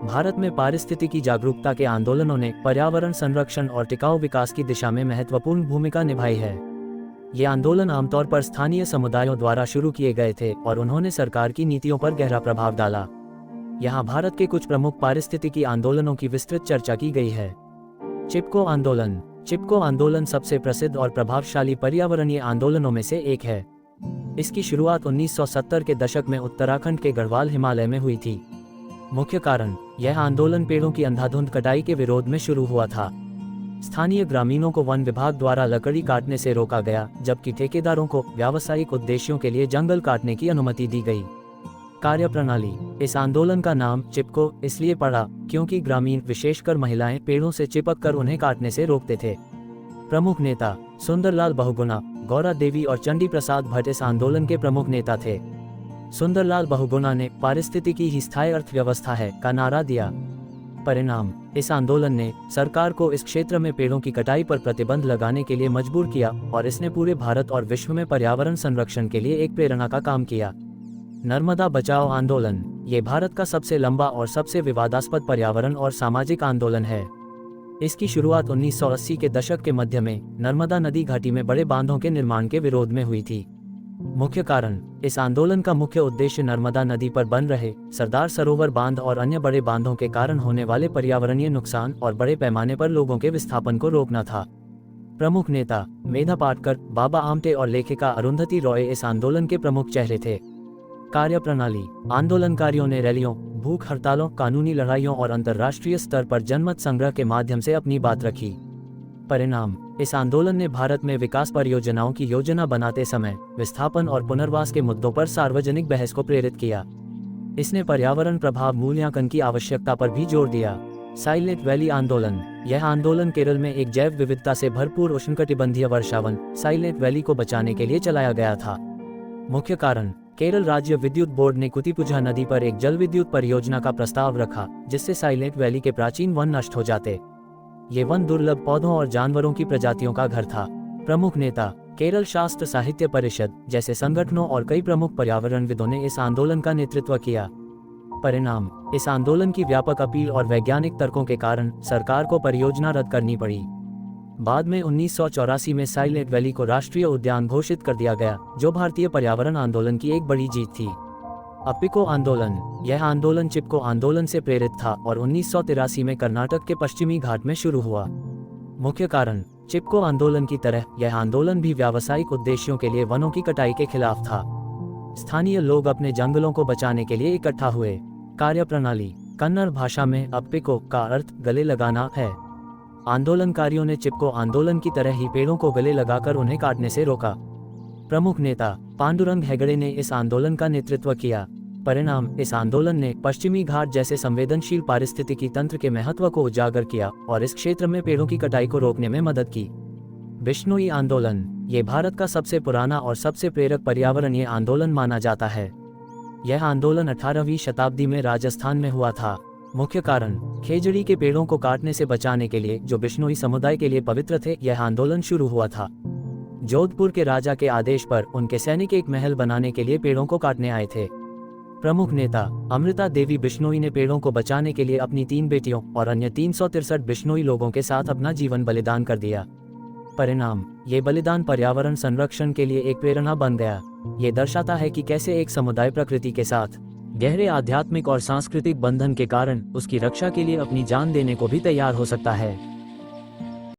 भारत में पारिस्थितिकी जागरूकता के आंदोलनों ने पर्यावरण संरक्षण और टिकाऊ विकास की दिशा में महत्वपूर्ण भूमिका निभाई है। ये आंदोलन आमतौर पर स्थानीय समुदायों द्वारा शुरू किए गए थे और उन्होंने सरकार की नीतियों पर गहरा प्रभाव डाला। यहाँ भारत के कुछ प्रमुख पारिस्थितिकी आंदोलनों की विस्तृत चर्चा की गई है। चिपको आंदोलन। चिपको आंदोलन सबसे प्रसिद्ध और प्रभावशाली पर्यावरणीय आंदोलनों में से एक है। इसकी शुरुआत 1970 के दशक में उत्तराखंड के गढ़वाल हिमालय में हुई थी। मुख्य कारण, यह आंदोलन पेड़ों की अंधाधुंध कटाई के विरोध में शुरू हुआ था। स्थानीय ग्रामीणों को वन विभाग द्वारा लकड़ी काटने से रोका गया, जबकि ठेकेदारों को व्यावसायिक उद्देश्यों के लिए जंगल काटने की अनुमति दी गई। कार्यप्रणाली। इस आंदोलन का नाम चिपको इसलिए पड़ा क्योंकि ग्रामीण, विशेषकर महिलाएं, पेड़ों से चिपक कर उन्हें काटने से रोकते थे। प्रमुख नेता सुंदरलाल बहुगुणा, गौरा देवी और चंडी प्रसाद भट्ट इस आंदोलन के प्रमुख नेता थे। सुंदरलाल बहुगुणा ने पारिस्थितिकी ही स्थायी अर्थव्यवस्था है का नारा दिया। परिणाम, इस आंदोलन ने सरकार को इस क्षेत्र में पेड़ों की कटाई पर प्रतिबंध लगाने के लिए मजबूर किया और इसने पूरे भारत और विश्व में पर्यावरण संरक्षण के लिए एक प्रेरणा का काम किया। नर्मदा बचाओ आंदोलन। ये भारत का सबसे लंबा और सबसे विवादास्पद पर्यावरण और सामाजिक आंदोलन है। इसकी शुरुआत 1980 के दशक के मध्य में नर्मदा नदी घाटी में बड़े बांधों के निर्माण के विरोध में हुई थी। मुख्य कारण, इस आंदोलन का मुख्य उद्देश्य नर्मदा नदी पर बन रहे सरदार सरोवर बांध और अन्य बड़े बांधों के कारण होने वाले पर्यावरणीय नुकसान और बड़े पैमाने पर लोगों के विस्थापन को रोकना था। प्रमुख नेता मेधा पाटकर, बाबा आमटे और लेखिका अरुंधति रॉय इस आंदोलन के प्रमुख चेहरे थे। कार्यप्रणाली। आंदोलनकारियों ने रैलियों, भूख हड़तालों, कानूनी लड़ाइयों और अंतर्राष्ट्रीय स्तर पर जनमत संग्रह के माध्यम से अपनी बात रखी। परिणाम, इस आंदोलन ने भारत में विकास परियोजनाओं की योजना बनाते समय विस्थापन और पुनर्वास के मुद्दों पर सार्वजनिक बहस को प्रेरित किया। इसने पर्यावरण प्रभाव मूल्यांकन की आवश्यकता पर भी जोर दिया। साइलेंट वैली आंदोलन। यह आंदोलन केरल में एक जैव विविधता से भरपूर उष्णकटिबंधीय वर्षावन साइलेंट वैली को बचाने के लिए चलाया गया था। मुख्य कारण, केरल राज्य विद्युत बोर्ड ने कुतिपुझा नदी पर एक जल विद्युत परियोजना का प्रस्ताव रखा, जिससे साइलेंट वैली के प्राचीन वन नष्ट हो जाते। ये वन दुर्लभ पौधों और जानवरों की प्रजातियों का घर था। प्रमुख नेता केरल शास्त्र साहित्य परिषद जैसे संगठनों और कई प्रमुख पर्यावरणविदों ने इस आंदोलन का नेतृत्व किया। परिणाम, इस आंदोलन की व्यापक अपील और वैज्ञानिक तर्कों के कारण सरकार को परियोजना रद्द करनी पड़ी। बाद में 1984 में साइलेंट वैली को राष्ट्रीय उद्यान घोषित कर दिया गया, जो भारतीय पर्यावरण आंदोलन की एक बड़ी जीत थी। अप्पिको आंदोलन। यह आंदोलन चिपको आंदोलन से प्रेरित था और 1983 में कर्नाटक के पश्चिमी घाट में शुरू हुआ। मुख्य कारण, चिपको आंदोलन की तरह यह आंदोलन भी व्यावसायिक उद्देश्यों के लिए वनों की कटाई के खिलाफ था। स्थानीय लोग अपने जंगलों को बचाने के लिए इकट्ठा हुए। कार्यप्रणाली। कन्नड़ भाषा में अप्पिको का अर्थ गले लगाना है। आंदोलनकारियों ने चिपको आंदोलन की तरह ही पेड़ों को गले लगाकर उन्हें काटने से रोका। प्रमुख नेता पांडुरंग हेगड़े ने इस आंदोलन का नेतृत्व किया। परिणाम, इस आंदोलन ने पश्चिमी घाट जैसे संवेदनशील पारिस्थितिकी तंत्र के महत्व को उजागर किया और इस क्षेत्र में पेड़ों की कटाई को रोकने में मदद की। बिश्नोई आंदोलन। ये भारत का सबसे पुराना और सबसे प्रेरक पर्यावरणीय आंदोलन माना जाता है। यह आंदोलन 18वीं शताब्दी में राजस्थान में हुआ था। मुख्य कारण, खेजड़ी के पेड़ों को काटने से बचाने के लिए जो बिश्नोई समुदाय के लिए पवित्र थे, यह आंदोलन शुरू हुआ था। जोधपुर के राजा के आदेश पर उनके सैनिक एक महल बनाने के लिए पेड़ों को काटने आए थे। प्रमुख नेता अमृता देवी बिश्नोई ने पेड़ों को बचाने के लिए अपनी 3 बेटियों और अन्य 363 बिश्नोई लोगों के साथ अपना जीवन बलिदान कर दिया। परिणाम, ये बलिदान पर्यावरण संरक्षण के लिए एक प्रेरणा बन गया। ये दर्शाता है कि कैसे एक समुदाय प्रकृति के साथ गहरे आध्यात्मिक और सांस्कृतिक बंधन के कारण उसकी रक्षा के लिए अपनी जान देने को भी तैयार हो सकता है।